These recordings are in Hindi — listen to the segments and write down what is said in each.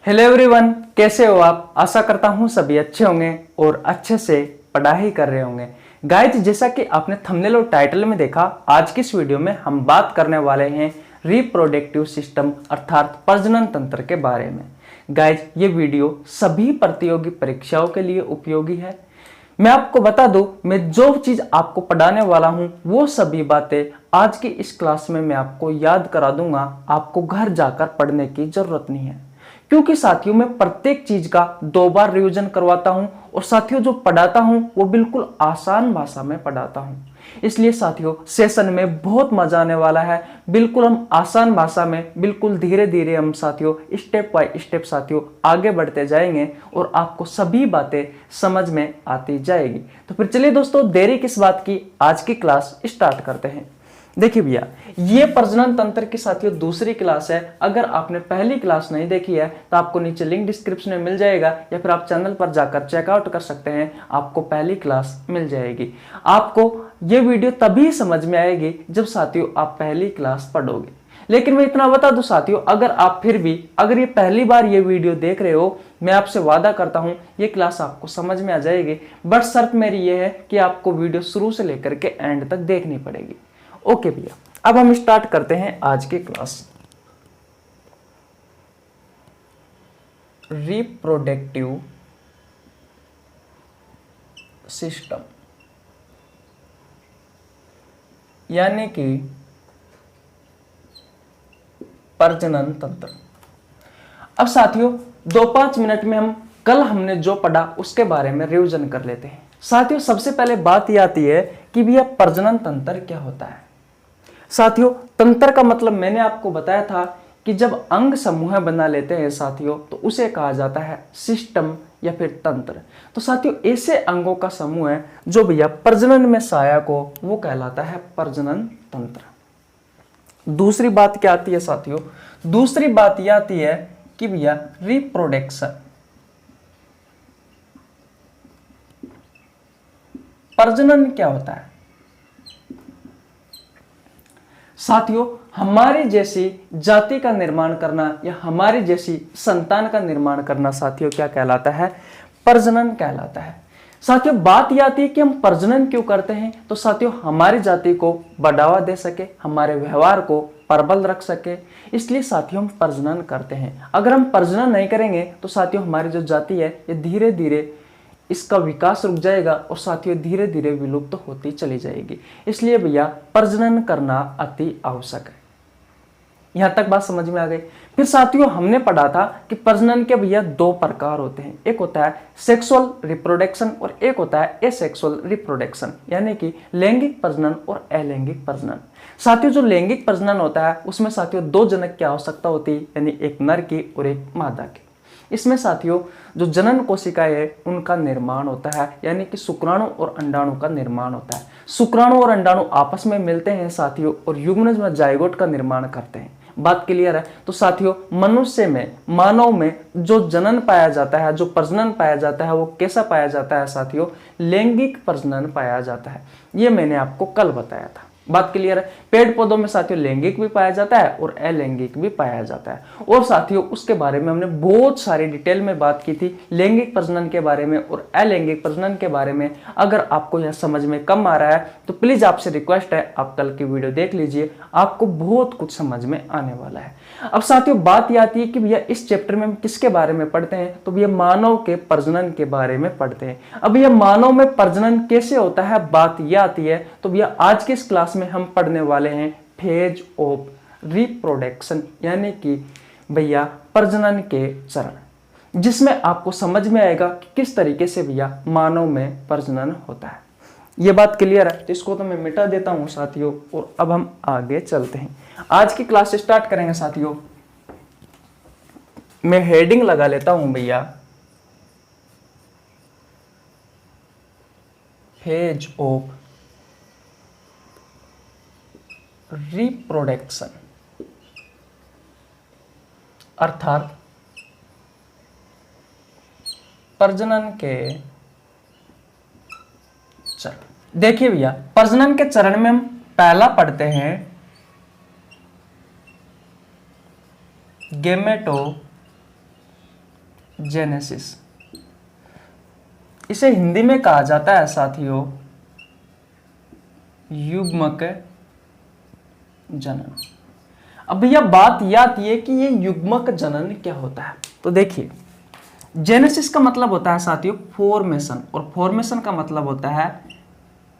हेलो एवरीवन, कैसे हो आप। आशा करता हूँ सभी अच्छे होंगे और अच्छे से पढ़ाई कर रहे होंगे। गाइज, जैसा कि आपने थंबनेल और टाइटल में देखा, आज की इस वीडियो में हम बात करने वाले हैं रिप्रोडक्टिव सिस्टम अर्थात प्रजनन तंत्र के बारे में। गाइज, ये वीडियो सभी प्रतियोगी परीक्षाओं के लिए उपयोगी है। मैं आपको बता दूं, मैं जो चीज आपको पढ़ाने वाला हूं वो सभी बातें आज की इस क्लास में मैं आपको याद करा दूंगा। आपको घर जाकर पढ़ने की जरूरत नहीं है, क्योंकि साथियों मैं प्रत्येक चीज का 2 बार रिवीजन करवाता हूं और साथियों जो पढ़ाता हूं वो बिल्कुल आसान भाषा में पढ़ाता हूं। इसलिए साथियों सेशन में बहुत मजा आने वाला है। बिल्कुल हम आसान भाषा में, बिल्कुल धीरे धीरे हम साथियों स्टेप बाय स्टेप साथियों आगे बढ़ते जाएंगे और आपको सभी बातें समझ में आती जाएगी। तो फिर चलिए दोस्तों, देरी किस बात की, आज की क्लास स्टार्ट करते हैं। देखिए भैया, ये प्रजनन तंत्र की साथियों दूसरी क्लास है। अगर आपने पहली क्लास नहीं देखी है तो आपको नीचे लिंक डिस्क्रिप्शन में मिल जाएगा, या फिर आप चैनल पर जाकर चेकआउट कर सकते हैं, आपको पहली क्लास मिल जाएगी। आपको ये वीडियो तभी समझ में आएगी जब साथियों आप पहली क्लास पढ़ोगे। लेकिन मैं इतना बता दूं साथियों, अगर आप फिर भी अगर ये पहली बार ये वीडियो देख रहे हो, मैं आपसे वादा करता हूं ये क्लास आपको समझ में आ जाएगी। बट शर्त मेरी ये है कि आपको वीडियो शुरू से लेकर के एंड तक देखनी पड़ेगी। ओके भैया, अब हम स्टार्ट करते हैं आज की क्लास। रिप्रोडक्टिव सिस्टम यानी कि प्रजनन तंत्र। अब साथियों 2-5 मिनट में हम कल हमने जो पढ़ा उसके बारे में रिवीजन कर लेते हैं। साथियों सबसे पहले बात यह आती है कि भैया प्रजनन तंत्र क्या होता है। साथियों तंत्र का मतलब मैंने आपको बताया था कि जब अंग समूह बना लेते हैं साथियों तो उसे कहा जाता है सिस्टम या फिर तंत्र। तो साथियों ऐसे अंगों का समूह है जो भैया प्रजनन में सहायक हो, वो कहलाता है प्रजनन तंत्र। दूसरी बात क्या आती है साथियों, दूसरी बात यह आती है कि भैया रिप्रोडक्शन। प्रजनन क्या होता है साथियों, हमारी जैसी जाति का निर्माण करना या हमारी जैसी संतान का निर्माण करना साथियों क्या कहलाता है, प्रजनन कहलाता है। साथियों बात यह आती है कि हम प्रजनन क्यों करते हैं, तो साथियों हमारी जाति को बढ़ावा दे सके, हमारे व्यवहार को प्रबल रख सके, इसलिए साथियों हम प्रजनन करते हैं। अगर हम प्रजनन नहीं करेंगे तो साथियों हमारी जो जाति है ये धीरे धीरे इसका विकास रुक जाएगा और साथियों धीरे धीरे विलुप्त तो होती चली जाएगी। इसलिए भैया प्रजनन करना अति आवश्यक है। यहां तक बात समझ में आ गई। फिर साथियों हमने पढ़ा था कि प्रजनन के भैया 2 प्रकार होते हैं, एक होता है सेक्सुअल रिप्रोडक्शन और एक होता है एसेक्सुअल रिप्रोडक्शन, यानी कि लैंगिक प्रजनन और अलैंगिक प्रजनन। साथियों जो लैंगिक प्रजनन होता है उसमें साथियों 2 जनक की आवश्यकता होती है, यानी एक नर की और एक मादा की। इसमें साथियों जो जनन कोशिकाएं है उनका निर्माण होता है, यानी कि शुक्राणु और अंडाणु का निर्माण होता है। शुक्राणु और अंडाणु आपस में मिलते हैं साथियों और युग्मनज में जाइगोट का निर्माण करते हैं। बात क्लियर है। तो साथियों मनुष्य में, मानव में जो जनन पाया जाता है, जो प्रजनन पाया जाता है, वो कैसा पाया जाता है साथियों, लैंगिक प्रजनन पाया जाता है। ये मैंने आपको कल बताया था। बात क्लियर है। पेड़ पौधों में साथियों लैंगिक भी पाया जाता है और अलैंगिक भी पाया जाता है, और साथियों उसके बारे में हमने बहुत सारी डिटेल में बात की थी, लैंगिक प्रजनन के बारे में और अलैंगिक प्रजनन के बारे में। अगर आपको यह समझ में कम आ रहा है तो प्लीज आपसे रिक्वेस्ट है आप कल की वीडियो देख लीजिए, आपको बहुत कुछ समझ में आने वाला है। अब साथियों बात यह आती है कि भैया इस चैप्टर में हम किसके बारे में पढ़ते हैं, तो भैया मानव के प्रजनन के बारे में पढ़ते हैं। अब भैया मानव में प्रजनन कैसे होता है, बात यह आती है। तो भैया आज के इस क्लास में हम पढ़ने वाले हैं फेज ऑफ रिप्रोडक्शन, यानी कि भैया प्रजनन के चरण, जिसमें आपको समझ में आएगा कि किस तरीके से भैया मानव में प्रजनन होता है। ये बात क्लियर है, तो इसको तो मैं मिटा देता हूं साथियों, और अब हम आगे चलते हैं। आज की क्लास स्टार्ट करेंगे साथियों। मैं हेडिंग लगा लेता हूं भैया, फेज ऑफ रिप्रोडक्शन अर्थात प्रजनन के चरण। देखिए भैया प्रजनन के चरण में हम पहला पढ़ते हैं गेमेटो जेनेसिस। इसे हिंदी में कहा जाता है साथियों युग्मक जनन। अब भैया बात यह आती है कि ये युग्मक जनन क्या होता है। तो देखिए, जेनेसिस का मतलब होता है साथियों फॉर्मेशन, और फॉर्मेशन का मतलब होता है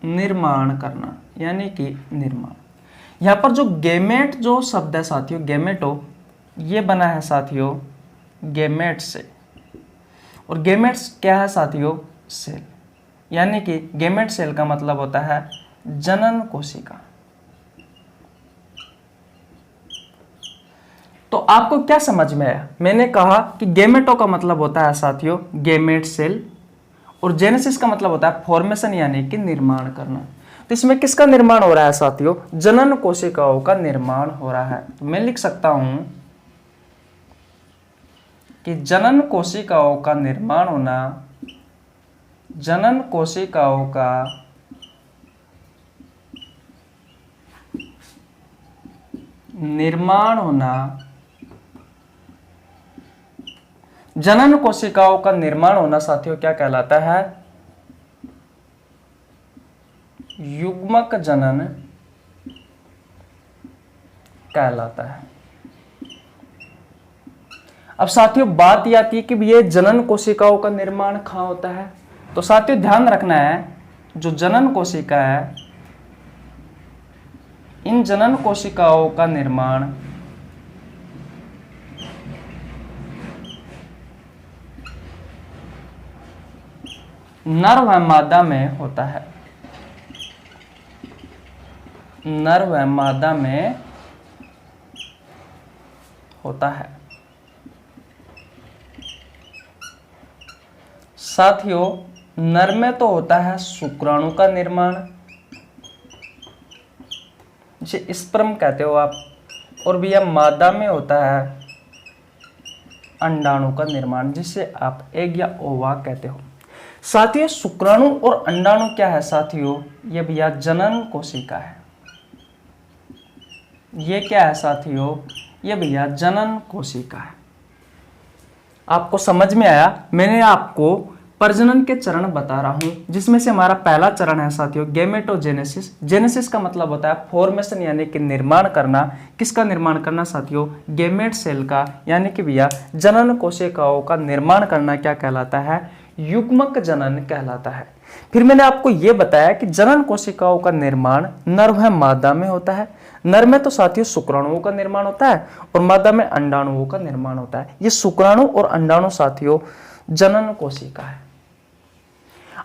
निर्माण करना, यानी कि निर्माण। यहां पर जो गेमेट जो शब्द है साथियों, गेमेटो, ये बना है साथियों गेमेट से, और गेमेट्स क्या है साथियों सेल, यानी कि गेमेट सेल का मतलब होता है जनन कोशिका। तो आपको क्या समझ में आया? मैंने कहा कि गेमेटो का मतलब होता है साथियों गेमेट सेल, और जेनेसिस का मतलब होता है फॉर्मेशन, यानी कि निर्माण करना। तो इसमें किसका निर्माण हो रहा है साथियों? जनन कोशिकाओं का निर्माण हो रहा है। तो मैं लिख सकता हूं कि जनन कोशिकाओं का निर्माण होना, जनन कोशिकाओं का निर्माण होना, जनन कोशिकाओं का निर्माण होना साथियों क्या कहलाता है? युग्मक जनन कहलाता है। अब साथियों बात यह आती है कि ये जनन कोशिकाओं का निर्माण कहां होता है। तो साथियों ध्यान रखना है, जो जनन कोशिका है, इन जनन कोशिकाओं का निर्माण नर व मादा में होता है, नर व मादा में होता है। साथियों नर में तो होता है शुक्राणु का निर्माण, जिसे स्पर्म कहते हो आप, और भैया मादा में होता है अंडाणु का निर्माण, जिसे आप एग या ओवा कहते हो। साथियों शुक्राणु और अंडाणु क्या है साथियों? ये भैया जनन कोशिका है। ये क्या है साथियों? ये भैया जनन कोशिका है। आपको समझ में आया? मैंने आपको प्रजनन के चरण बता रहा हूं, जिसमें से हमारा पहला चरण है साथियों गेमेटोजेनेसिस। जेनेसिस का मतलब होता है फॉर्मेशन, यानी कि निर्माण करना। किसका निर्माण करना साथियों? गेमेट सेल का, यानी कि भैया जनन कोशिकाओं का निर्माण करना क्या कहलाता है? युग्मक जनन कहलाता है। फिर मैंने आपको यह बताया कि जनन कोशिकाओं का निर्माण नर व मादा में होता है। नर में तो साथियों शुक्राणुओं का निर्माण होता है, और मादा में अंडाणुओं का निर्माण होता है। ये शुक्राणु और अंडाणु साथियों जनन कोशिका है।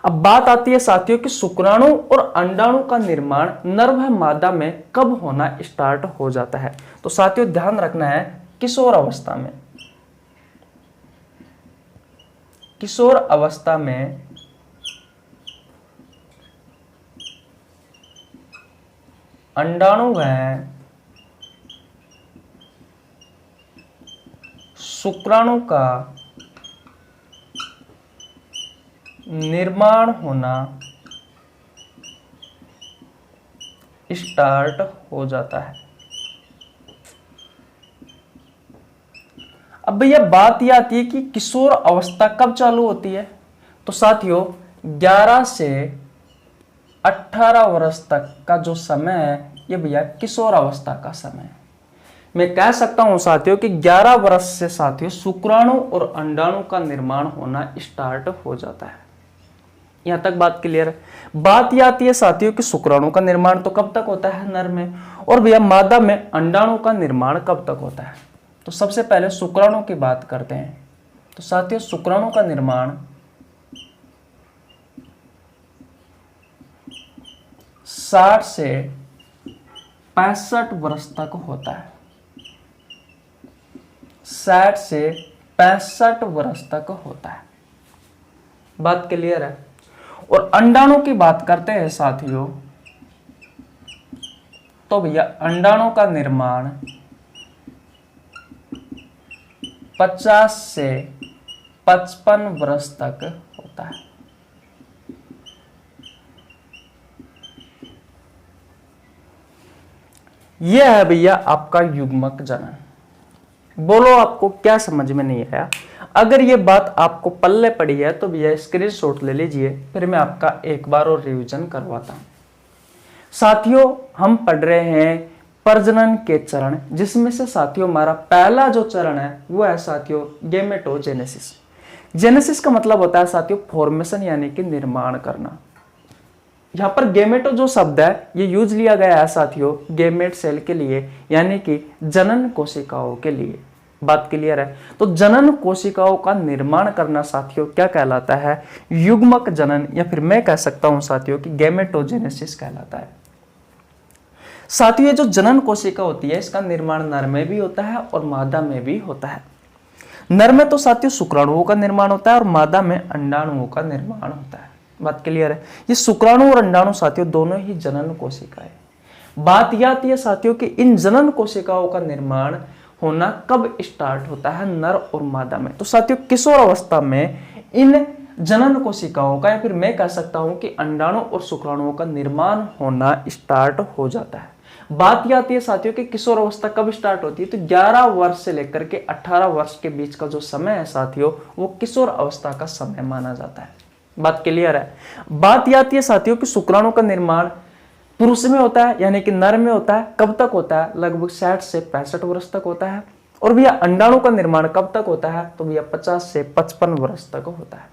अब बात आती है साथियों कि शुक्राणु और अंडाणु का निर्माण नर व मादा में कब होना स्टार्ट हो जाता है। तो साथियों ध्यान रखना है, किशोर अवस्था में, किशोर अवस्था में अंडाणु व शुक्राणु का निर्माण होना स्टार्ट हो जाता है। अब भैया बात यह आती है कि किशोर अवस्था कब चालू होती है। तो साथियों 11 से 18 वर्ष तक का जो समय है, ये भैया किशोर अवस्था का समय है। मैं कह सकता हूं साथियों कि 11 वर्ष से साथियों शुक्राणु और अंडाणु का निर्माण होना स्टार्ट हो जाता है। यहां तक बात क्लियर है। बात यह आती है साथियों कि शुक्राणु का निर्माण तो कब तक होता है? नर में। और भैया मादा में अंडाणु का निर्माण कब तक होता है? तो सबसे पहले शुक्राणु की बात करते हैं। तो साथियों शुक्राणु का निर्माण 60 से 65 वर्ष तक होता है। 60 से 65 वर्ष तक होता है। बात क्लियर है। और अंडाणु की बात करते हैं साथियों, तो भैया अंडाणु का निर्माण 50 से 55 वर्ष तक होता है। यह है भैया आपका युग्मक जनन। बोलो आपको क्या समझ में नहीं आया? अगर ये बात आपको पल्ले पड़ी है तो भैया स्क्रीनशॉट ले लीजिए, फिर मैं आपका एक बार और रिवीजन करवाता हूं। साथियों हम पढ़ रहे हैं प्रजनन के चरण, जिसमें से साथियों हमारा पहला जो चरण है वो है साथियों गेमेटोजेनेसिस। जेनेसिस का मतलब होता है साथियों फॉर्मेशन यानी कि निर्माण करना। यहां पर गेमेटो जो शब्द है ये यूज लिया गया है साथियों गेमेट सेल के लिए, यानी कि जनन कोशिकाओं के लिए। बात क्लियर है? तो जनन कोशिकाओं का निर्माण करना साथियों क्या कहलाता है? युग्मक जनन, या फिर मैं कह सकता हूं साथियों कि गेमेटोजेनेसिस कहलाता है। साथियों ये जो जनन कोशिका होती है इसका निर्माण नर में भी होता है और मादा में भी होता है। नर में तो साथियों शुक्राणुओं का निर्माण होता है और मादा में अंडाणुओं का निर्माण होता है। बात क्लियर है? ये शुक्राणु और अंडाणु साथियों दोनों ही जनन कोशिकाएं। बात यह आती है साथियों कि इन जनन कोशिकाओं का निर्माण होना कब स्टार्ट होता है नर और मादा में? तो साथियों किशोर अवस्था में इन जनन कोशिकाओं का, या फिर मैं कह सकता हूं कि अंडाणु और शुक्राणुओं का निर्माण होना स्टार्ट हो जाता है। बात यह आती है साथियों कि किशोर अवस्था कब स्टार्ट होती है? तो 11 वर्ष से लेकर के 18 वर्ष के बीच का जो समय है साथियों वो किशोर अवस्था का समय माना जाता है। बात क्लियर है? बात यह आती है साथियों कि शुक्राणु का निर्माण पुरुष में होता है यानी कि नर में होता है। कब तक होता है? लगभग 60 से 65 वर्ष तक होता है। और भैया अंडाणु का निर्माण कब तक होता है? तो भैया 50 से 55 वर्ष तक होता है।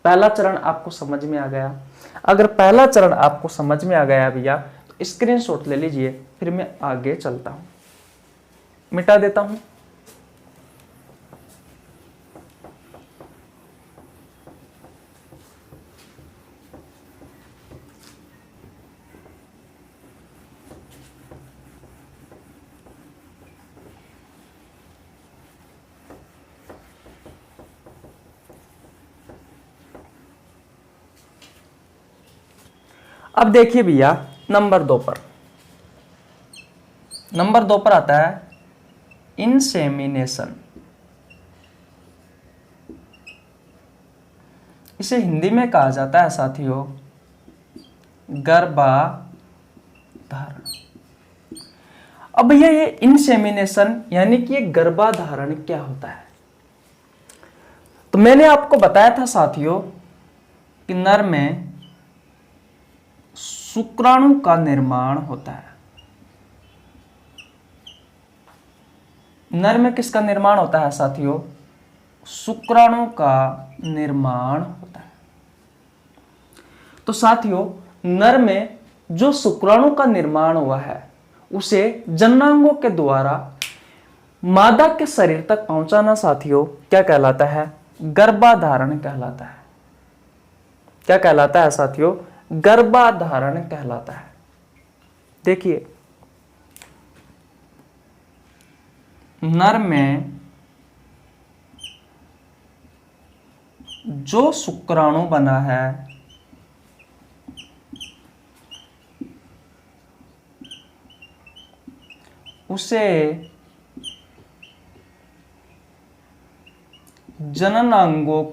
पहला चरण आपको समझ में आ गया? अगर पहला चरण आपको समझ में आ गया भैया तो स्क्रीनशॉट ले लीजिए, फिर मैं आगे चलता हूं, मिटा देता हूं। अब देखिए भैया नंबर 2 पर, नंबर 2 पर आता है इंसेमिनेशन। इसे हिंदी में कहा जाता है साथियों गर्भाधारण। अब भैया ये इंसेमिनेशन यानी कि ये गर्भाधारण क्या होता है? तो मैंने आपको बताया था साथियों कि नर में शुक्राणु का निर्माण होता है। नर में किसका निर्माण होता है साथियों? शुक्राणु का निर्माण होता है। तो साथियों नर में जो शुक्राणु का निर्माण हुआ है उसे जननांगों के द्वारा मादा के शरीर तक पहुंचाना साथियों क्या कहलाता है? गर्भाधारण कहलाता है। क्या कहलाता है साथियों? गर्भाधारण कहलाता है। देखिए नर में जो शुक्राणु बना है उसे जननांगों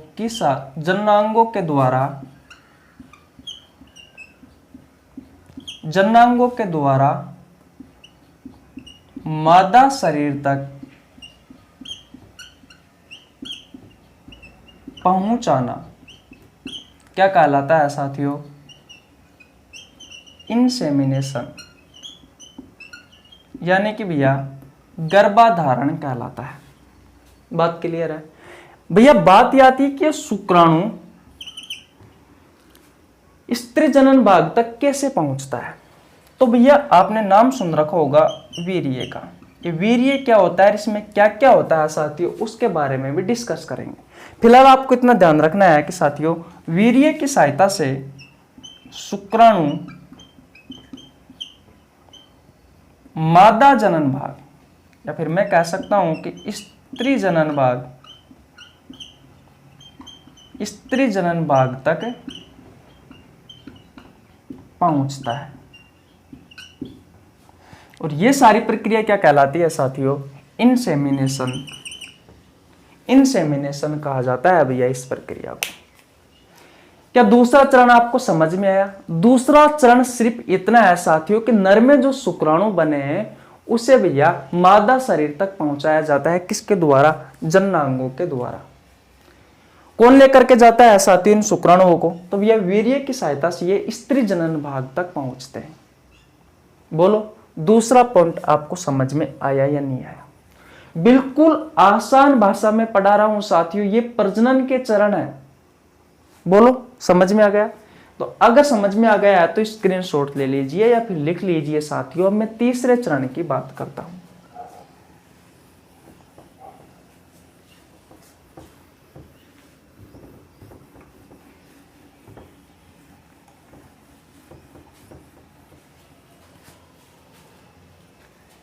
के द्वारा मादा शरीर तक पहुंचाना क्या कहलाता है साथियों? इंसेमिनेशन, यानी कि भैया गर्भाधारण कहलाता है। बात क्लियर है भैया? बात यह आती है कि शुक्राणु स्त्री जनन भाग तक कैसे पहुंचता है। तो भैया आपने नाम सुन रखा होगा वीर्य का। ये वीर्य क्या होता है, इसमें क्या क्या होता है साथियों, उसके बारे में भी डिस्कस करेंगे। फिलहाल आपको इतना ध्यान रखना है कि साथियों वीर्य की सहायता से शुक्राणु मादा जनन भाग, या फिर मैं कह सकता हूं कि स्त्री जनन भाग तक पहुंचता है। और ये सारी प्रक्रिया क्या कहलाती है साथियों? इंसेमिनेशन। इंसेमिनेशन कहा जाता है भैया इस प्रक्रिया को। क्या दूसरा चरण आपको समझ में आया? दूसरा चरण सिर्फ इतना है साथियों कि नर में जो शुक्राणु बने हैं उसे भैया मादा शरीर तक पहुंचाया जाता है। किसके द्वारा? जननांगों के द्वारा। कौन लेकर के जाता है साथियों इन शुक्राणुओं को? तो भैया वीर्य की सहायता से ये स्त्री जनन भाग तक पहुंचते हैं। बोलो दूसरा पॉइंट आपको समझ में आया या नहीं आया? बिल्कुल आसान भाषा में पढ़ा रहा हूं साथियों, ये प्रजनन के चरण है। बोलो समझ में आ गया? तो अगर समझ में आ गया है तो स्क्रीनशॉट ले लीजिए या फिर लिख लीजिए साथियों। अब मैं तीसरे चरण की बात करता हूं।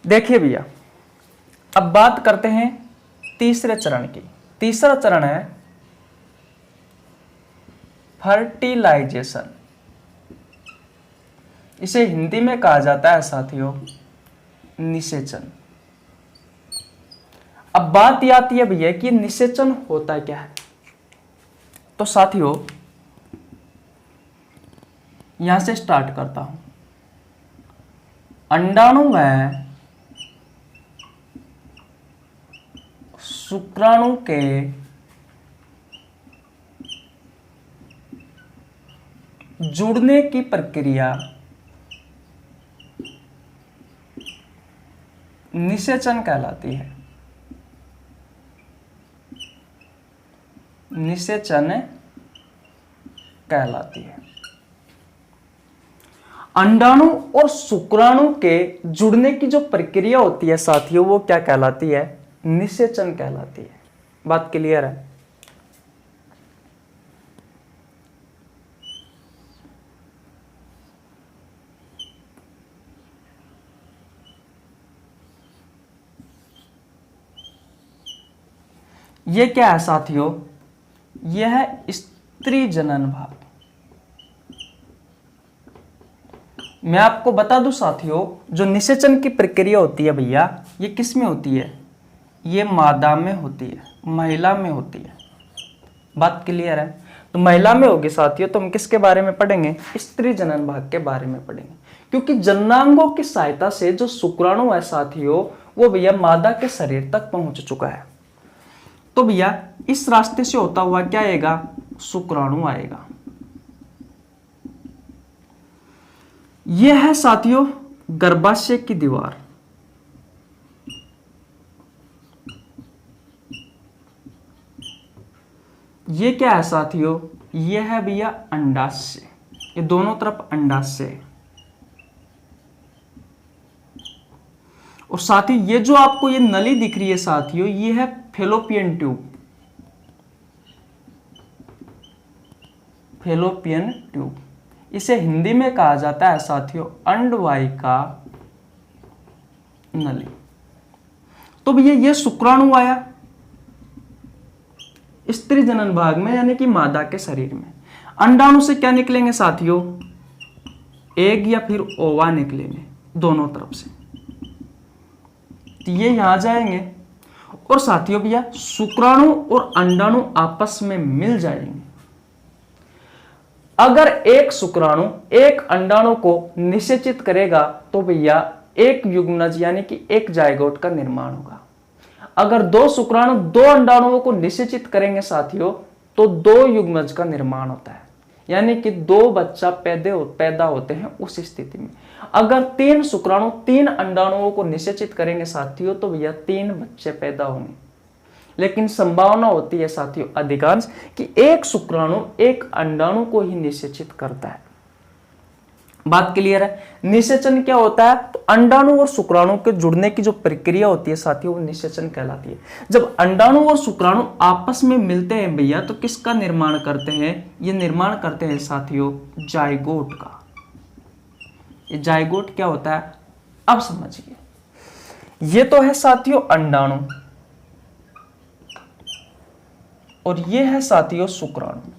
देखिए भैया, अब बात करते हैं तीसरे चरण की। तीसरा चरण है फर्टिलाइजेशन। इसे हिंदी में कहा जाता है साथियों निषेचन। अब बात ये आती है भैया कि निषेचन होता क्या है? तो साथियों यहां से स्टार्ट करता हूं। अंडाणु में शुक्राणु के जुड़ने की प्रक्रिया निषेचन कहलाती है। निषेचन कहलाती है। अंडाणु और शुक्राणु के जुड़ने की जो प्रक्रिया होती है साथियों वो क्या कहलाती है? निषेचन कहलाती है। बात क्लियर है? ये क्या है साथियों? यह है स्त्री जनन भाग। मैं आपको बता दूं साथियों, जो निषेचन की प्रक्रिया होती है भैया ये किस में होती है? ये मादा में होती है, महिला में होती है। बात क्लियर है? तो महिला में होगी साथियों तो हम किसके बारे में पढ़ेंगे? स्त्री जनन भाग के बारे में पढ़ेंगे। क्योंकि जननांगों की सहायता से जो शुक्राणु है साथियों वो भैया मादा के शरीर तक पहुंच चुका है। तो भैया इस रास्ते से होता हुआ क्या आएगा? शुक्राणु आएगा। यह है साथियों गर्भाशय की दीवार। ये क्या है साथियों? यह है भैया अंडाशय। ये दोनों तरफ अंडाशय है। और साथ ही ये जो आपको ये नली दिख रही है साथियों ये है फैलोपियन ट्यूब। फैलोपियन ट्यूब इसे हिंदी में कहा जाता है साथियों अंडवाहिका नली। तो भैया ये शुक्राणु आया स्त्री जनन भाग में यानी कि मादा के शरीर में। अंडाणु से क्या निकलेंगे साथियों? एग या फिर ओवा निकलेंगे दोनों तरफ से। तो ये यहां जाएंगे और साथियों भैया शुक्राणु और अंडाणु आपस में मिल जाएंगे। अगर एक शुक्राणु एक अंडाणु को निषेचित करेगा तो भैया एक युग्मनज यानी कि एक जायगोट का निर्माण होगा। अगर दो शुक्राणु दो अंडाणुओं को निषेचित करेंगे साथियों तो दो युग्मनज का निर्माण होता है यानी कि दो बच्चा पैदा होते हैं उस स्थिति में। अगर तीन शुक्राणु तीन अंडाणुओं को निषेचित करेंगे साथियों तो भैया तीन बच्चे पैदा होंगे। लेकिन संभावना होती है साथियों अधिकांश कि एक शुक्राणु एक अंडाणु को ही निषेचित करता है। बात क्लियर है? निषेचन क्या होता है? तो अंडाणु और शुक्राणु के जुड़ने की जो प्रक्रिया होती है साथियों वो निषेचन कहलाती है। जब अंडाणु और शुक्राणु आपस में मिलते हैं भैया तो किसका निर्माण करते हैं? ये निर्माण करते हैं साथियों जायगोट का। ये जायगोट क्या होता है अब समझिए। ये तो है साथियों अंडाणु और ये है साथियों शुक्राणु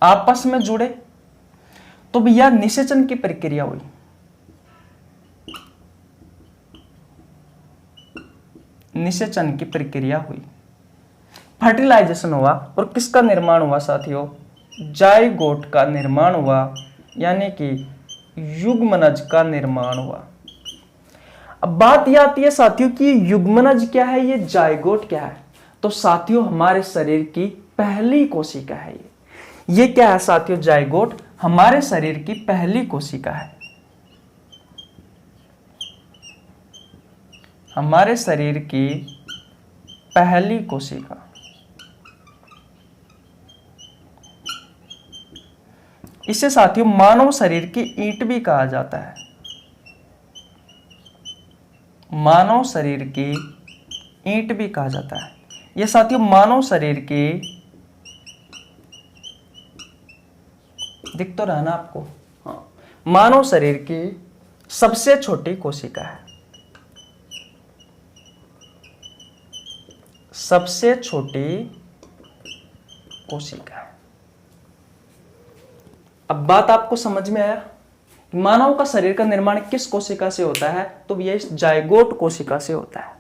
आपस में जुड़े तो भैया निषेचन की प्रक्रिया हुई। निषेचन की प्रक्रिया हुई, फर्टिलाइजेशन हुआ और किसका निर्माण हुआ साथियों? जायगोट का निर्माण हुआ यानी कि युग्मनज का निर्माण हुआ। अब बात यह आती है साथियों कि युग्मनज क्या है, ये जायगोट क्या है? तो साथियों हमारे शरीर की पहली कोशिका है ये क्या है साथियों? जाइगोट हमारे शरीर की पहली कोशिका है। हमारे शरीर की पहली कोशिका। इसे साथियों मानव शरीर की ईंट भी कहा जाता है। मानव शरीर की ईंट भी कहा जाता है। यह साथियों मानव शरीर की, दिख तो रहा ना आपको? हाँ, मानव शरीर की सबसे छोटी कोशिका है। सबसे छोटी कोशिका है। अब बात आपको समझ में आया? मानव का शरीर का निर्माण किस कोशिका से होता है? तो यह इस जाइगोट कोशिका से होता है।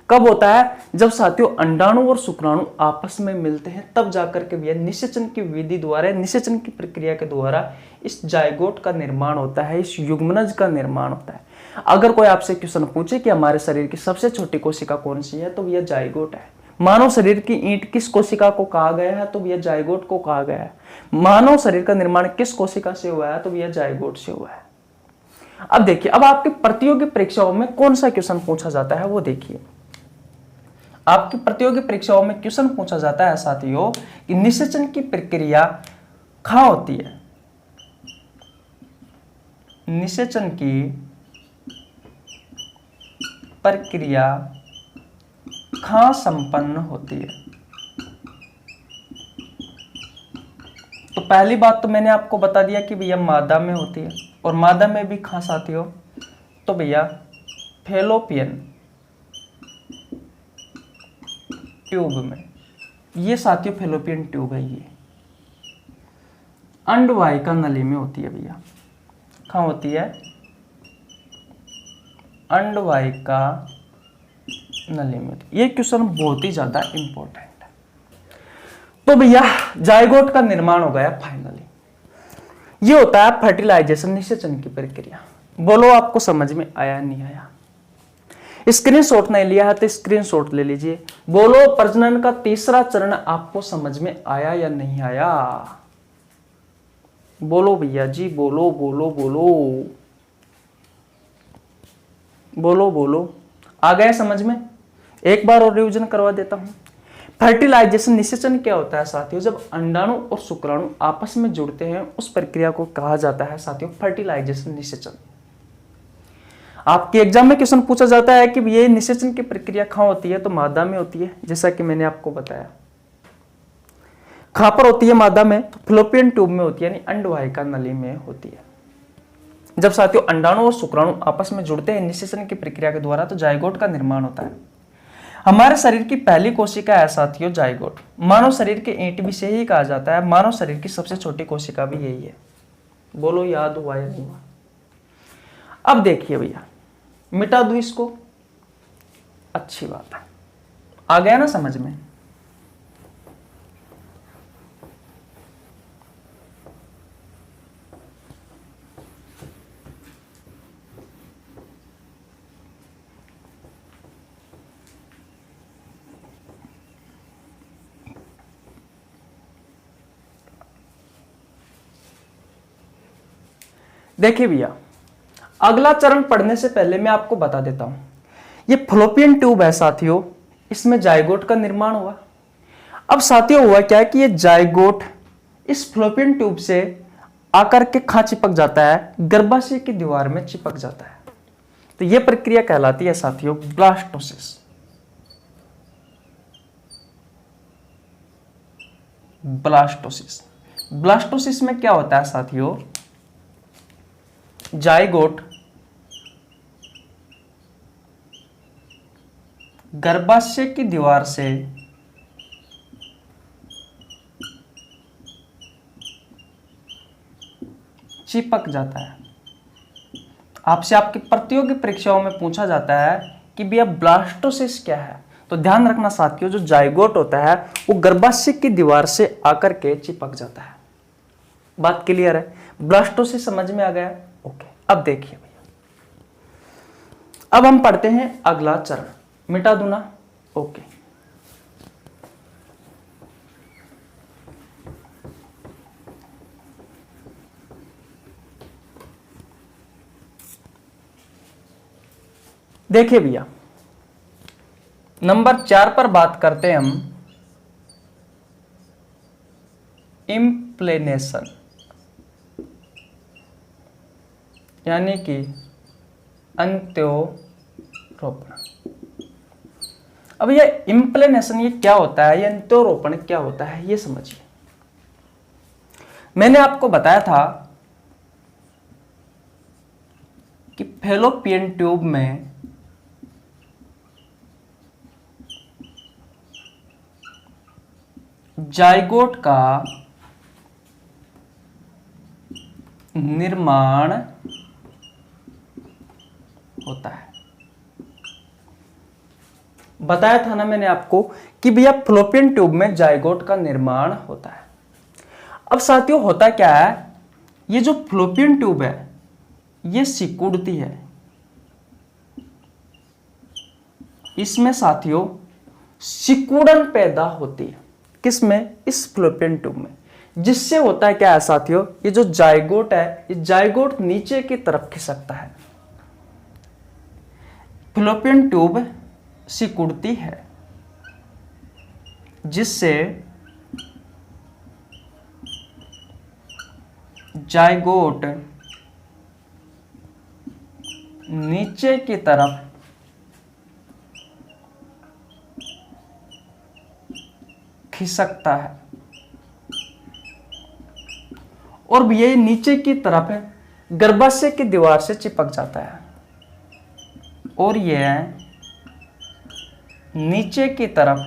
कब होता है? जब साथियों अंडाणु और शुक्राणु आपस में मिलते हैं, तब जाकर के यह निषेचन की विधि द्वारा, निषेचन की प्रक्रिया के द्वारा इस जाइगोट का निर्माण होता है, इस युग्मनज का निर्माण होता है। अगर कोई आपसे क्वेश्चन पूछे कि हमारे शरीर की सबसे छोटी कोशिका कौन सी है, तो यह जाइगोट है। मानव शरीर की ईंट किस कोशिका को कहा गया है? तो यह जाइगोट को कहा गया है। मानव शरीर का निर्माण किस कोशिका से हुआ है? तो यह जाइगोट से हुआ है। अब देखिए, अब आपकी प्रतियोगी परीक्षाओं में कौन सा क्वेश्चन पूछा जाता है वो देखिए। आपकी प्रतियोगी परीक्षाओं में क्वेश्चन पूछा जाता है साथियों कि निषेचन की प्रक्रिया कहां होती है? निषेचन की प्रक्रिया कहां संपन्न होती है? तो पहली बात तो मैंने आपको बता दिया कि भैया मादा में होती है, और मादा में भी कहां साथियों? तो भैया फैलोपियन ट्यूब में। ये साथियों फैलोपियन ट्यूब है। ये अंडवाहिका नली में होती है भैया। कहां होती है? अंडवाहिका नली में होती है। ये क्वेश्चन बहुत ही ज्यादा इंपॉर्टेंट है। तो भैया जाइगोट का निर्माण हो गया फाइनली। ये होता है फर्टिलाइजेशन, निषेचन की प्रक्रिया। बोलो आपको समझ में आया नहीं आया? स्क्रीनशॉट नहीं लिया है तो स्क्रीनशॉट ले लीजिए। बोलो प्रजनन का तीसरा चरण आपको समझ में आया या नहीं आया? बोलो भैया जी, बोलो बोलो बोलो बोलो बोलो। आ गया समझ में? एक बार और रिवीजन करवा देता हूं। फर्टिलाइजेशन, निषेचन क्या होता है साथियों? जब अंडाणु और शुक्राणु आपस में जुड़ते हैं, उस प्रक्रिया को कहा जाता है साथियों फर्टिलाइजेशन, निषेचन। आपके एग्जाम में क्वेश्चन पूछा जाता है कि ये निषेचन की प्रक्रिया कहां होती है? तो मादा में होती है, जैसा कि मैंने आपको बताया। कहां पर होती है मादा में? तो फैलोपियन ट्यूब में होती है, यानी अंडवाहिका नली में होती है। जब साथियों अंडाणु और शुक्राणु आपस में जुड़ते हैं निषेचन की प्रक्रिया के द्वारा, तो जाइगोट का निर्माण होता है। हमारे शरीर की पहली कोशिका है साथियों जाइगोट। मानव शरीर के ईंट भी से ही कहा जाता है। मानव शरीर की सबसे छोटी कोशिका भी यही है। बोलो याद हुआ या नहीं हुआ? अब देखिए भैया, मिटा दूं इसको? अच्छी बात है, आ गया ना समझ में? देखिए भैया, अगला चरण पढ़ने से पहले मैं आपको बता देता हूं। ये फैलोपियन ट्यूब है साथियों, इसमें जाइगोट का निर्माण हुआ। अब साथियों हुआ क्या है कि ये जाइगोट इस फैलोपियन ट्यूब से आकर के कहां चिपक जाता है? गर्भाशय की दीवार में चिपक जाता है। तो यह प्रक्रिया कहलाती है साथियों ब्लास्टोसिस। ब्लास्टोसिस। ब्लास्टोसिस में क्या होता है साथियों? जाइगोट गर्भाशय की दीवार से चिपक जाता है। आपसे आपकी प्रतियोगी परीक्षाओं में पूछा जाता है कि भैया ब्लास्टोसिस क्या है? तो ध्यान रखना साथियों, जो जाइगोट होता है वो गर्भाशय की दीवार से आकर के चिपक जाता है। बात क्लियर है? ब्लास्टोसिस समझ में आ गया? ओके। अब देखिए भैया, अब हम पढ़ते हैं अगला चरण। मिटा दूं ना? ओके। देखिए भैया, नंबर 4 पर बात करते हैं हम इम्प्लेनेशन, यानी कि अंत्योरोपण। अब ये इम्प्लेनेशन ये क्या होता है, ये अंत्योरोपण क्या होता है, ये समझिए। मैंने आपको बताया था कि फैलोपियन ट्यूब में जाइगोट का निर्माण होता है। बताया था ना मैंने आपको कि भैया फैलोपियन ट्यूब में जाइगोट का निर्माण होता है। अब साथियों होता क्या है, ये जो फैलोपियन ट्यूब है ये सिकुड़ती है। इसमें साथियों सिकुड़न पैदा होती है। किसमें? इस फैलोपियन ट्यूब में। जिससे होता है क्या है साथियों, ये जो जाइगोट है ये जाइगोट नीचे की तरफ खिसकता है। फैलोपियन ट्यूब सिकुड़ती है जिससे जाइगोट नीचे की तरफ खिसकता है और ये नीचे की तरफ है गर्भाशय की दीवार से चिपक जाता है और यह नीचे की तरफ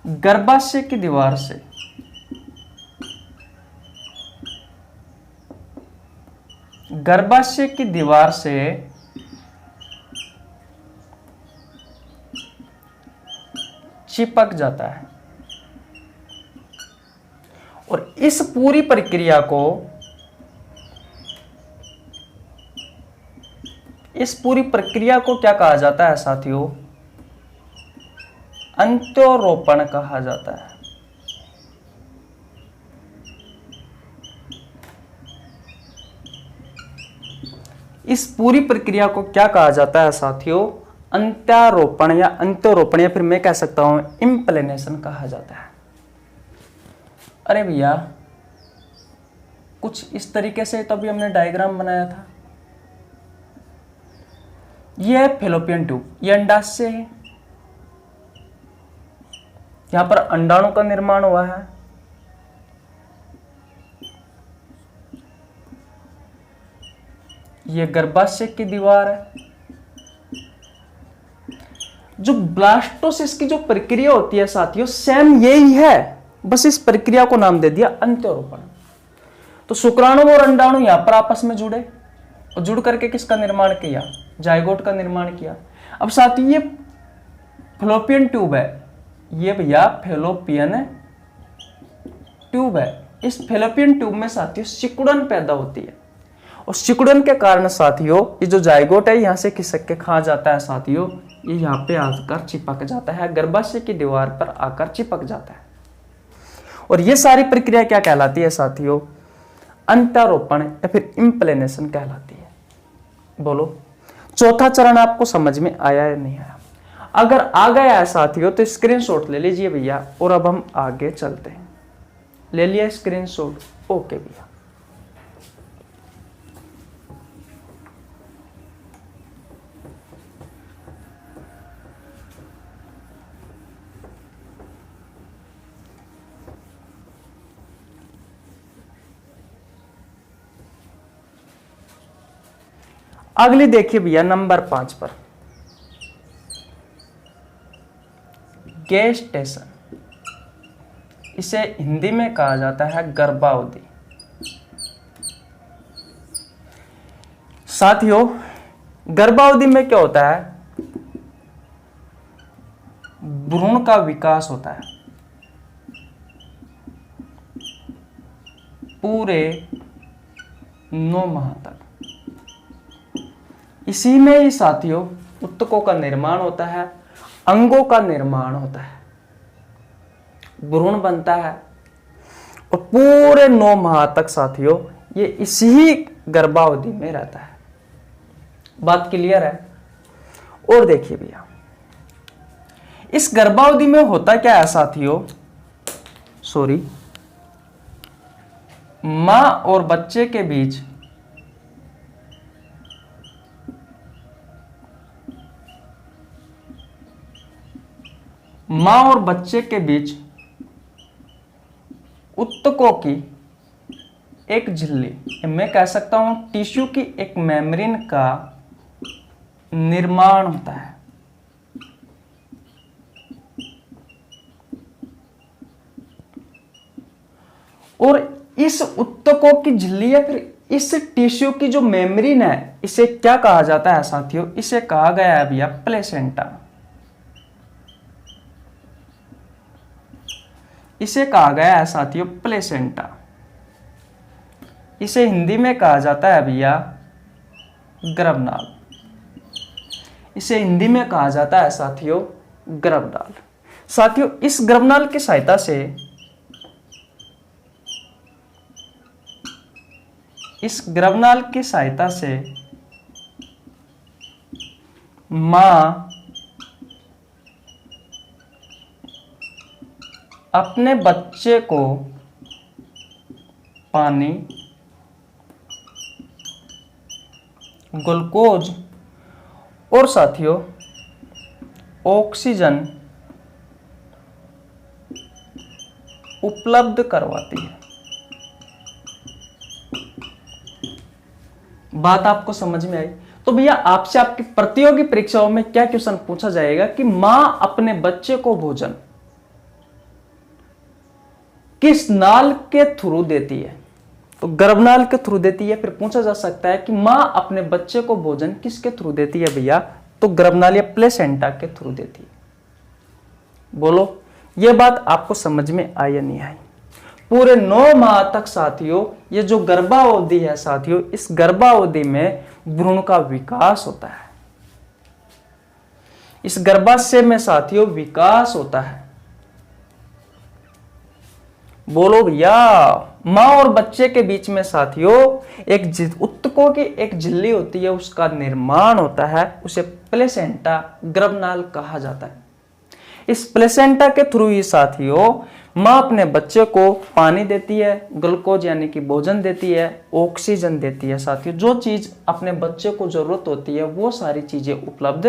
गर्भाशय की दीवार से चिपक जाता है। और इस पूरी प्रक्रिया को क्या कहा जाता है साथियों? अंत्योरोपण कहा जाता है। इस पूरी प्रक्रिया को क्या कहा जाता है साथियों? अंत्यारोपण या अंत्योरोपण, या फिर मैं कह सकता हूं इम्प्लेनेशन कहा जाता है। अरे भैया कुछ इस तरीके से तो अभी हमने डायग्राम बनाया था। यह है फैलोपियन ट्यूब, यह अंडाशय है। यहां पर अंडाणु का निर्माण हुआ है। यह गर्भाशय की दीवार है। जो ब्लास्टोसिस की जो प्रक्रिया होती है साथियों सेम यही है, बस इस प्रक्रिया को नाम दे दिया अंत्योरोपण। तो शुक्राणु और अंडाणु यहां पर आपस में जुड़े और जुड़ करके किसका निर्माण किया? जाइगोट का निर्माण किया। अब साथियों ये फैलोपियन ट्यूब है, ये भैया फैलोपियन ट्यूब है। इस फैलोपियन ट्यूब में साथियों सिकुड़न पैदा होती है और सिकुड़न के कारण साथियों ये जो जाइगोट है यहां से खिसक के खा जाता है साथियों, ये यहाँ पे आकर चिपक जाता है, गर्भाशय की दीवार पर आकर चिपक जाता है। और ये सारी प्रक्रिया क्या कहलाती है साथियों? अंत्यारोपण या फिर इम्प्लेनेशन कहलाती है। बोलो चौथा चरण आपको समझ में आया या नहीं आया? अगर आ गया है साथियों तो स्क्रीनशॉट ले लीजिए भैया, और अब हम आगे चलते हैं। ले लिया स्क्रीनशॉट? ओके भैया। अगली देखिए भैया नंबर 5 पर गेस्टेशन। इसे हिंदी में कहा जाता है गर्भावधि। साथियों गर्भावधि में क्या होता है? भ्रूण का विकास होता है पूरे 9 माह तक। इसी में ही साथियों उत्तकों का निर्माण होता है, अंगों का निर्माण होता है, भ्रूण बनता है और पूरे 9 माह तक साथियों ये इसी गर्भावधि में रहता है। बात क्लियर है? और देखिए भैया, इस गर्भावधि में होता क्या है साथियों, मां और बच्चे के बीच ऊतकों की एक झिल्ली, मैं कह सकता हूं टिश्यू की एक मेम्ब्रेन का निर्माण होता है। और इस ऊतकों की झिल्ली या फिर इस टिश्यू की जो मेम्ब्रेन है, इसे क्या कहा जाता है साथियों? इसे कहा गया है भैया प्लेसेंटा। इसे कहा गया है साथियों प्लेसेंटा। इसे हिंदी में कहा जाता है भैया गर्भनाल। इसे हिंदी में कहा जाता है साथियों गर्भनाल। साथियों, इस गर्भनाल की सहायता से मां अपने बच्चे को पानी, ग्लूकोज और साथियों ऑक्सीजन उपलब्ध करवाती है। बात आपको समझ में आई? तो भैया आपसे आपकी प्रतियोगी परीक्षाओं में क्या क्वेश्चन पूछा जाएगा कि मां अपने बच्चे को भोजन किस नाल के थ्रू देती है? तो गर्भनाल के थ्रू देती है। फिर पूछा जा सकता है कि मां अपने बच्चे को भोजन किसके थ्रू देती है भैया? तो गर्भनाल या प्लेसेंटा के थ्रू देती है। बोलो, यह बात आपको समझ में आई या नहीं आई? पूरे 9 माह तक साथियों ये जो गर्भावधि है साथियों, इस गर्भावधि में भ्रूण का विकास होता है। इस गर्भाशय में साथियों विकास होता है। बोलो भैया, मां और बच्चे के बीच में साथियों एक ऊतकों की एक झिल्ली होती है, उसका निर्माण होता है, उसे प्लेसेंटा गर्भनाल कहा जाता है। इस प्लेसेंटा के थ्रू ही साथियों मां अपने बच्चे को पानी देती है, ग्लूकोज यानी कि भोजन देती है, ऑक्सीजन देती है। साथियों जो चीज अपने बच्चे को जरूरत होती है वो सारी चीजें उपलब्ध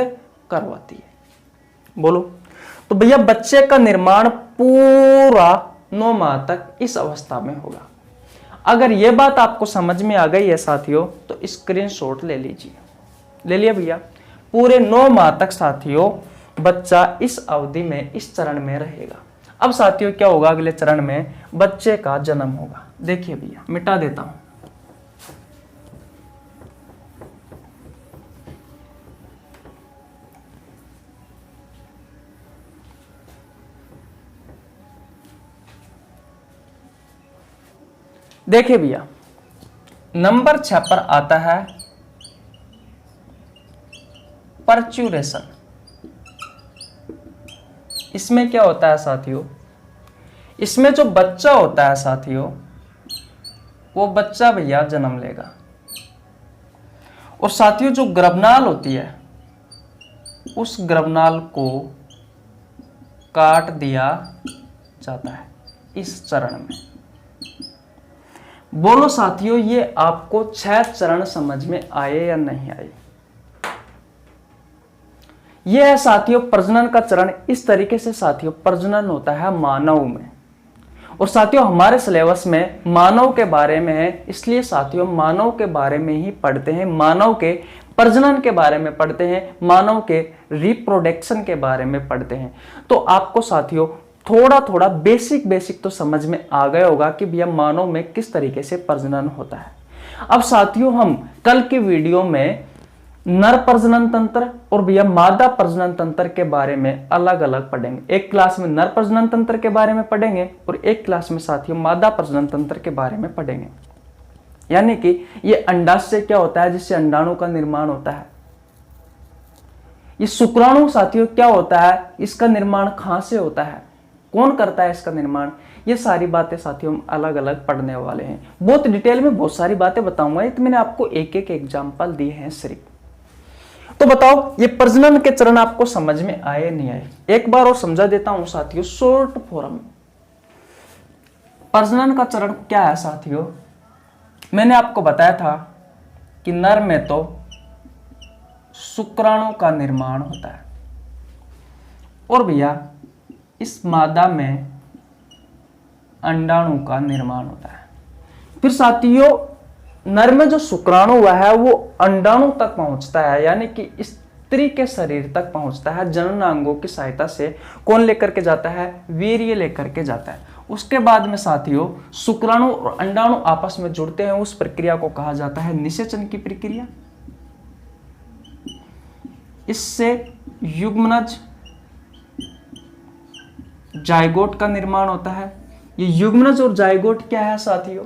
करवाती है। बोलो, तो भैया बच्चे का निर्माण पूरा 9 माह तक इस अवस्था में होगा। अगर यह बात आपको समझ में आ गई है साथियों तो स्क्रीनशॉट ले लीजिए। ले लिया भैया? पूरे 9 माह तक साथियों बच्चा इस अवधि में, इस चरण में रहेगा। अब साथियों क्या होगा? अगले चरण में बच्चे का जन्म होगा। देखिए भैया, मिटा देता हूं। देखिए भैया, नंबर 6 पर आता है परच्यूरेशन। इसमें क्या होता है साथियों? इसमें जो बच्चा होता है साथियों, वो बच्चा भैया जन्म लेगा। और साथियों जो गर्भनाल होती है, उस गर्भनाल को काट दिया जाता है इस चरण में। बोलो साथियों, ये आपको 6 चरण समझ में आए या नहीं आए? यह है साथियों प्रजनन का चरण। इस तरीके से साथियों प्रजनन होता है मानव में। और साथियों हमारे सिलेबस में मानव के बारे में है, इसलिए साथियों मानव के बारे में ही पढ़ते हैं, मानव के प्रजनन के बारे में पढ़ते हैं, मानव के रिप्रोडक्शन के बारे में पढ़ते हैं। तो आपको साथियों थोड़ा थोड़ा बेसिक तो समझ में आ गया होगा कि भैया मानव में किस तरीके से प्रजनन होता है। अब साथियों हम कल की वीडियो में नर प्रजनन तंत्र और भैया मादा प्रजनन तंत्र के बारे में अलग अलग पढ़ेंगे। एक क्लास में नर प्रजनन तंत्र के बारे में पढ़ेंगे और एक क्लास में साथियों मादा प्रजनन तंत्र के बारे में पढ़ेंगे। यानी कि ये अंडाशय क्या होता है जिससे अंडाणु का निर्माण होता है। ये शुक्राणु साथियों क्या होता है, इसका निर्माण कहां से होता है, कौन करता है इसका निर्माण, ये सारी बातें साथियों हम अलग अलग पढ़ने वाले हैं। बहुत डिटेल में बहुत सारी बातें बताऊंगा, ये तो मैंने आपको एक एक एग्जाम्पल दिए हैं सिर्फ। तो बताओ ये प्रजनन के चरण आपको समझ में आए नहीं आए? एक बार और समझा देता हूं साथियों शॉर्ट फॉर्म। प्रजनन का चरण क्या है साथियों? मैंने आपको बताया था कि नर में तो शुक्राणु का निर्माण होता है और भैया इस मादा में अंडाणु का निर्माण होता है। फिर साथियों नर में जो शुक्राणु हुआ है वो अंडाणु तक पहुंचता है, यानी कि स्त्री के शरीर तक पहुंचता है जननांगों की सहायता से। कौन लेकर के जाता है? वीर्य लेकर के जाता है। उसके बाद में साथियों शुक्राणु और अंडाणु आपस में जुड़ते हैं, उस प्रक्रिया को कहा जाता है निषेचन की प्रक्रिया। इससे युग्मनज जाइगोट का निर्माण होता है। ये युग्मनज और जाइगोट क्या है साथियों?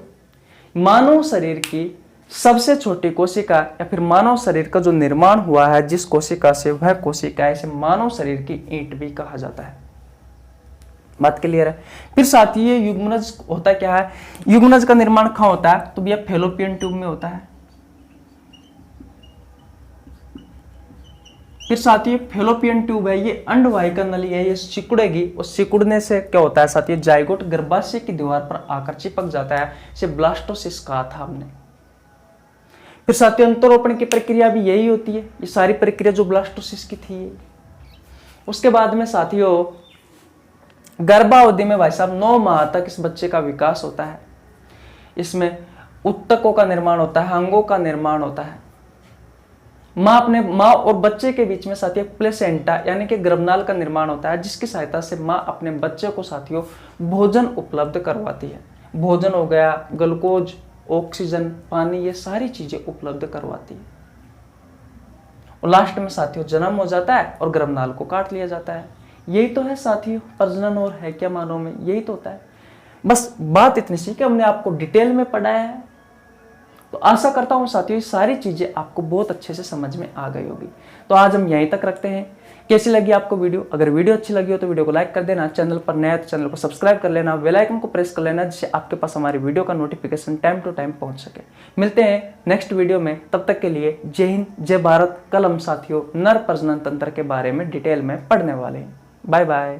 मानव शरीर की सबसे छोटी कोशिका या फिर मानव शरीर का जो निर्माण हुआ है जिस कोशिका से, वह कोशिका इसे मानव शरीर की ईंट भी कहा जाता है। बात क्लियर है? फिर साथियों ये युग्मनज होता क्या है? युग्मनज का निर्माण कहां होता है? तो भैया फैलोपियन ट्यूब में होता है। फिर साथियों फैलोपियन ट्यूब है, ये अंडवाहिका नली है, ये सिकुड़ेगी और सिकुड़ने से क्या होता है साथियों? जाइगोट गर्भाशय की दीवार पर आकर चिपक जाता है। इसे ब्लास्टोसिस कहा था हमने। फिर साथियों अंतरोपण की प्रक्रिया भी यही होती है, ये सारी प्रक्रिया जो ब्लास्टोसिस की थी। उसके बाद में साथियों गर्भावधि में भाई साहब 9 माह तक इस बच्चे का विकास होता है। इसमें उत्तकों का निर्माण होता है, अंगों का निर्माण होता है। माँ और बच्चे के बीच में साथियों प्लेसेंटा यानी कि गर्भनाल का निर्माण होता है, जिसकी सहायता से माँ अपने बच्चे को साथियों भोजन उपलब्ध करवाती है। भोजन हो गया, ग्लूकोज, ऑक्सीजन, पानी, ये सारी चीजें उपलब्ध करवाती है। और लास्ट में साथियों जन्म हो जाता है और गर्भनाल को काट लिया जाता है। यही तो है साथियों प्रजनन, और है क्या मानव में? यही तो होता है। बस बात इतनी सी कि हमने आपको डिटेल में पढ़ाया है। तो आशा करता हूं साथियों ये सारी चीजें आपको बहुत अच्छे से समझ में आ गई होगी। तो आज हम यहीं तक रखते हैं। कैसी लगी आपको वीडियो? अगर वीडियो अच्छी लगी हो तो वीडियो को लाइक कर देना, चैनल पर नया तो चैनल को सब्सक्राइब कर लेना, बेल आइकन को प्रेस कर लेना, जिससे आपके पास हमारी वीडियो का नोटिफिकेशन टाइम टू टाइम पहुंच सके। मिलते हैं नेक्स्ट वीडियो में, तब तक के लिए जय हिंद, जय भारत। कल हम साथियों नर प्रजनन तंत्र के बारे में डिटेल में पढ़ने वाले हैं। Bye bye.